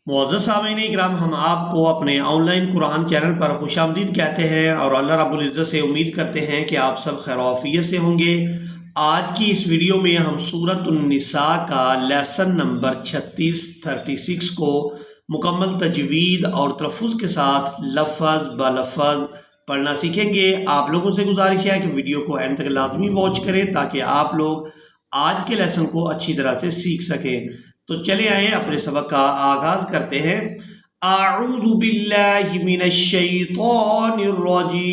معزز سامعین اکرام، ہم آپ کو اپنے آن لائن قرآن چینل پر خوش آمدید کہتے ہیں اور اللہ رب العزت سے امید کرتے ہیں کہ آپ سب خیر و عافیت سے ہوں گے۔ آج کی اس ویڈیو میں ہم سورۃ النساء کا لیسن نمبر 36 کو مکمل تجوید اور تلفظ کے ساتھ لفظ بلفظ پڑھنا سیکھیں گے۔ آپ لوگوں سے گزارش ہے کہ ویڈیو کو اینڈ تک لازمی واچ کریں تاکہ آپ لوگ آج کے لیسن کو اچھی طرح سے سیکھ سکیں۔ تو چلے آئیں اپنے سبق کا آغاز کرتے ہیں۔ اعوذ باللہ من الشیطان الرجیم،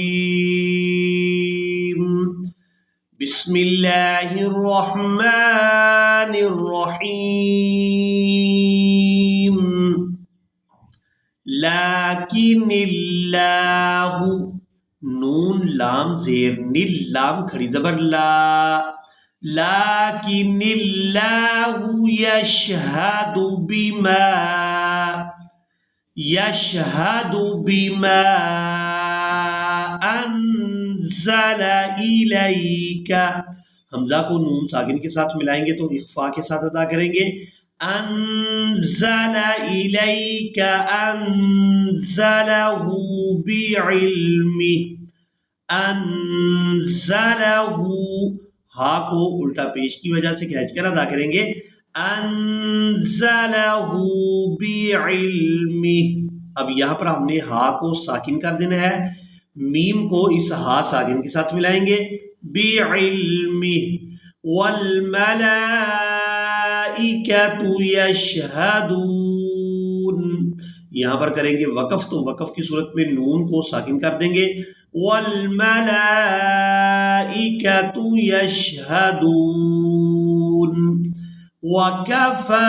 بسم اللہ الرحمن الرحیم۔ لیکن اللہ، نون لام زیر نیل لام کھڑی زبر لا، لیکن اللہ یشہد بما انزل الیک، حمزہ کو نون ساکن کے ساتھ ملائیں گے تو اخفا کے ساتھ ادا کریں گے۔ انزل الیک، انزلہ بعلم، انزلہ، ہا کو الٹا پیش کی وجہ سے کھینچ کر ادا کریں گے۔ انزلہ بعلم، اب یہاں پر ہم نے ہا کو ساکن کر دینا ہے، میم کو اس ہا ساکن کے ساتھ ملائیں گے۔ بعلم، والملائکۃ یشہدون، یہاں پر کریں گے وقف تو وقف کی صورت میں نون کو ساکن کر دیں گے۔ والملائکۃ یشہدون، وکفی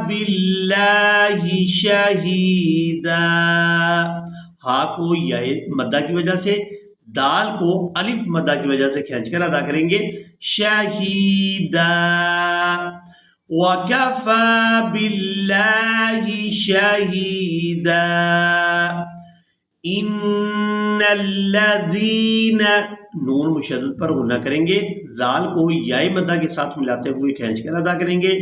باللہ شہیدا، ہا کو یا مدہ کی وجہ سے، دال کو الف مدہ کی وجہ سے کھینچ کر ادا کریں گے۔ شہیدا، وکفی باللہ شہیدا، ان الذین، نون مشدد پر غنہ کریں گے، زال کو یائے مدہ کے ساتھ ملاتے ہوئے کھینچ کر ادا کریں گے۔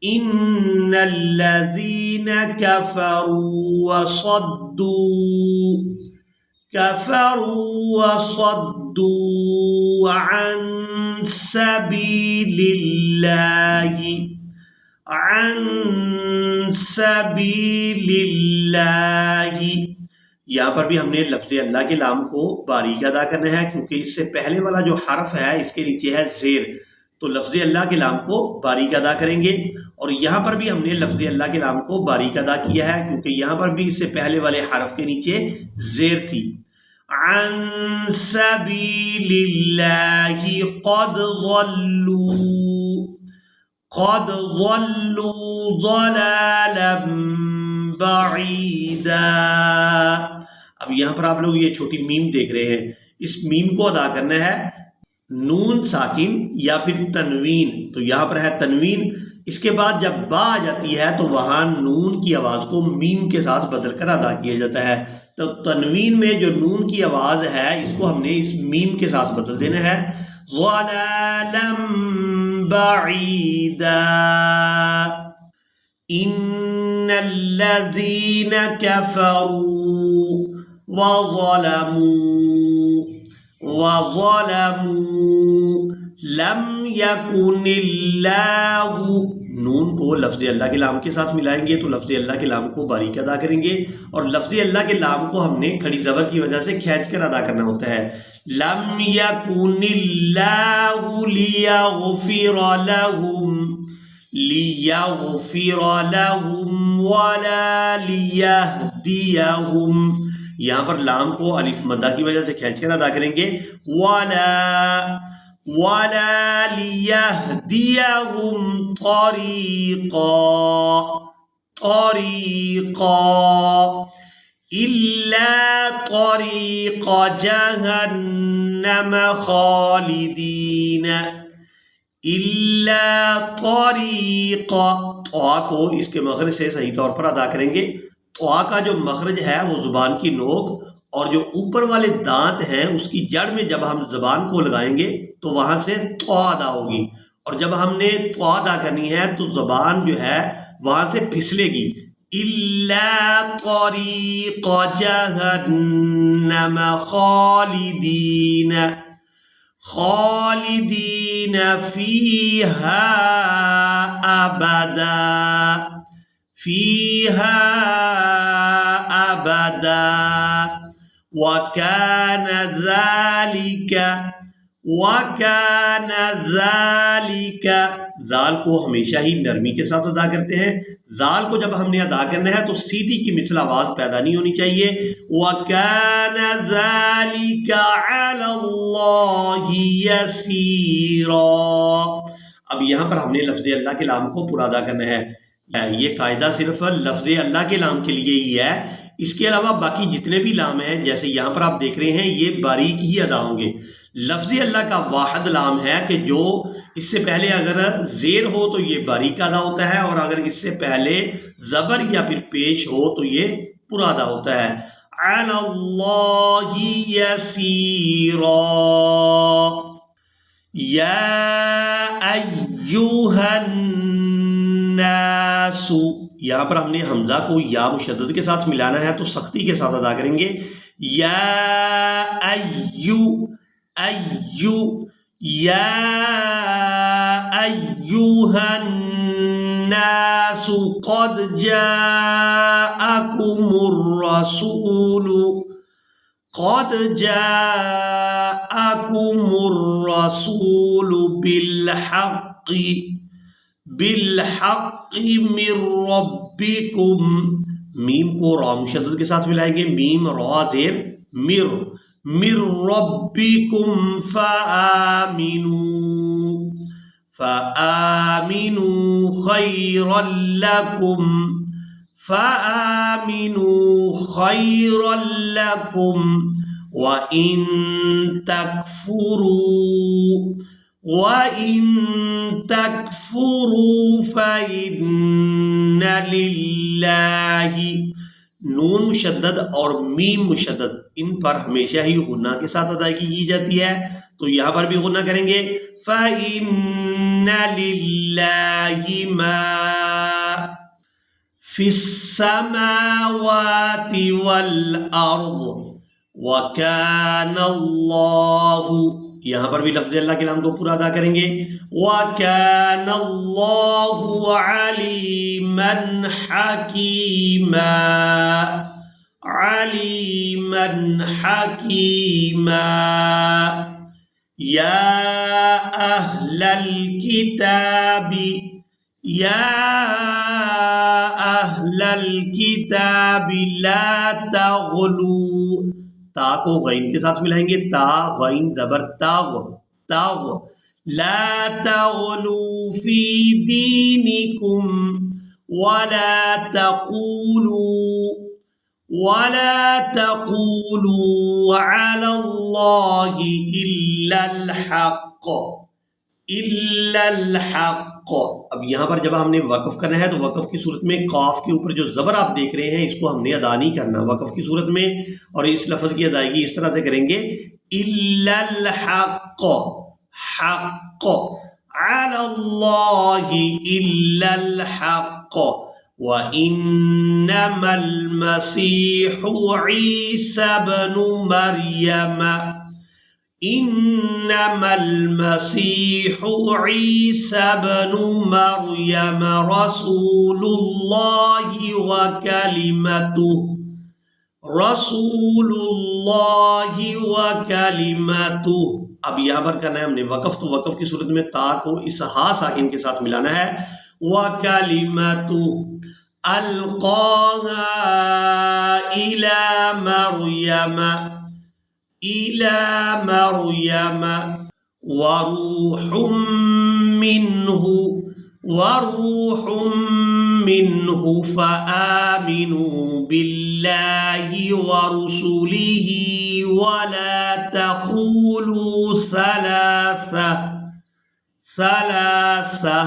ان الذین کفروا وصدوا عن سبیل اللہ، عن سبیل اللہ، یہاں پر بھی ہم نے لفظ اللہ کے لام کو باریک ادا کرنا ہے کیونکہ اس سے پہلے والا جو حرف ہے اس کے نیچے ہے زیر، تو لفظ اللہ کے لام کو باریک ادا کریں گے۔ اور یہاں پر بھی ہم نے لفظ اللہ کے لام کو باریک ادا کیا ہے کیونکہ یہاں پر بھی اس سے پہلے والے حرف کے نیچے زیر تھی۔ عن سبیل اللہ، قد ضلوا ضلالا بعیدا، اب یہاں پر آپ لوگ یہ چھوٹی میم دیکھ رہے ہیں، اس میم کو ادا کرنا ہے نون ساکن یا پھر تنوین، تو یہاں پر ہے تنوین، اس کے بعد جب با آ جاتی ہے تو وہاں نون کی آواز کو میم کے ساتھ بدل کر ادا کیا جاتا ہے، تو تنوین میں جو نون کی آواز ہے اس کو ہم نے اس میم کے ساتھ بدل دینا ہے۔ ضلالا بعیدا، ان الذین کفروا وظلموا لم یکن اللہ، نون کو لفظ اللہ کے لام کے ساتھ ملائیں گے تو لفظ اللہ کے لام کو باریک ادا کریں گے، اور لفظ اللہ کے لام کو ہم نے کھڑی زبر کی وجہ سے کھینچ کر ادا کرنا ہوتا ہے۔ لم یکن اللہ لیغفر لهم ولا لیہدیہم، یہاں پر لام کو الف مدہ کی وجہ سے کھینچ کر ادا کریں گے۔ ولا لیہدیہم طریقا الا طریق جہنم خالدین، الا طریق، طا کو اس کے مخرج سے صحیح طور پر ادا کریں گے۔ طا کا جو مخرج ہے وہ زبان کی نوک اور جو اوپر والے دانت ہیں اس کی جڑ میں جب ہم زبان کو لگائیں گے تو وہاں سے طا ادا ہوگی، اور جب ہم نے طا ادا کرنی ہے تو زبان جو ہے وہاں سے پھسلے گی، إلا طريق جهنم خالدين فيها أبدا وكان ذلك زال کو ہمیشہ ہی نرمی کے ساتھ ادا کرتے ہیں. زال کو جب ہم نے ادا کرنا ہے تو سیدھی کی مثل آواز پیدا نہیں ہونی چاہیے. وَكَانَ ذَلِكَ عَلَى اللَّهِ يَسِيرًا. اب یہاں پر ہم نے لفظ اللہ کے لام کو پورا ادا کرنا ہے. یہ قاعدہ صرف لفظ اللہ کے لام کے لیے ہی ہے. اس کے علاوہ باقی جتنے بھی لام ہیں جیسے یہاں پر آپ دیکھ رہے ہیں یہ باریک ہی ادا ہوں گے. لفظ اللہ کا واحد لام ہے کہ جو اس سے پہلے اگر زیر ہو تو یہ باریک ادا ہوتا ہے اور اگر اس سے پہلے زبر یا پھر پیش ہو تو یہ پورا ادا ہوتا ہے. عَلَى اللَّهِ يَسِيرًا. یا ایھا الناس. یہاں پر ہم نے حمزہ کو یا مشدد کے ساتھ ملانا ہے تو سختی کے ساتھ ادا کریں گے. یا ایھا الناس قد جاءکم الرسول بالحق من ربکم. میم کو را مشدد کے ساتھ ملائیں گے. میم را زیر مر ربکم فآمنوا خیرا لکم وَإِن تَكْفُرُوا فَإِنَّ لِلَّهِ. نون مشدد اور میم مشدد ان پر ہمیشہ ہی غنہ کے ساتھ ادائیگی کی جاتی ہے تو یہاں پر بھی غنہ کریں گے. فَإِنَّ لِلَّهِ مَا فِي السَّمَاوَاتِ وَالْأَرْضِ وَكَانَ اللَّهُ. یہاں پر بھی لفظ اللہ کے نام کو پورا ادا کریں گے. وَكَانَ اللَّهُ عَلِيمًا حَكِيمًا. یا اہل الکتاب لا تغلوا. تا کو غین کے ساتھ ملائیں گے. تا غین زبر تاغ. لا تغلوا فی دینکم ولا تقولوا علی اللہ الا الحق. اب یہاں پر جب ہم نے وقف کرنا ہے تو وقف کی صورت میں قاف کے اوپر جو زبر آپ دیکھ رہے ہیں اس کو ہم نے ادا نہیں کرنا وقف کی صورت میں, اور اس لفظ کی ادائیگی اس طرح سے کریں گے. الا الحق علی اللہ الا الحق وَإِنَّمَا الْمَسِيحُ عِيسَى ابْنُ مَرْيَمَ رَسُولُ اللَّهِ وَكَلِمَتُهُ. اب یہاں پر کرنا ہے ہم نے وقف, تو وقف کی صورت میں تا کو اس ہا ساکن کے ساتھ ملانا ہے. وَكَلِمَتُهُ أَلْقَاهَا إِلَى مَرْيَمَ وَرُوحٌ مِّنْهُ فَآمِنُوا بِاللَّهِ وَرُسُلِهِ وَلَا تَقُولُوا ثَلَاثَةٌ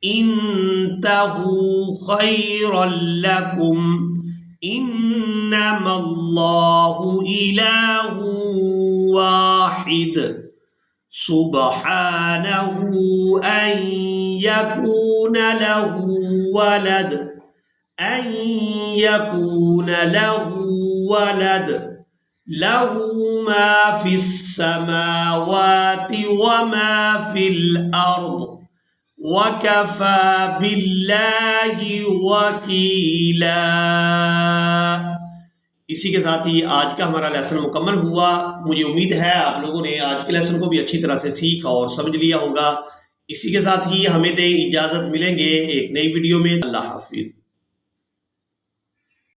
انتهوا خيرا لكم انما الله اله واحد سبحانه ان يكون له ولد أن يكون له ولد له ما في السماوات وما في الأرض وَكَفَى بِاللَّهِ وَكِيلًا۔ اسی کے ساتھ ہی آج کا ہمارا لیسن مکمل ہوا۔ مجھے امید ہے آپ لوگوں نے آج کے لیسن کو بھی اچھی طرح سے سیکھ اور سمجھ لیا ہوگا۔ اسی کے ساتھ ہی ہمیں دیں اجازت، ملیں گے ایک نئی ویڈیو میں۔ اللہ حافظ۔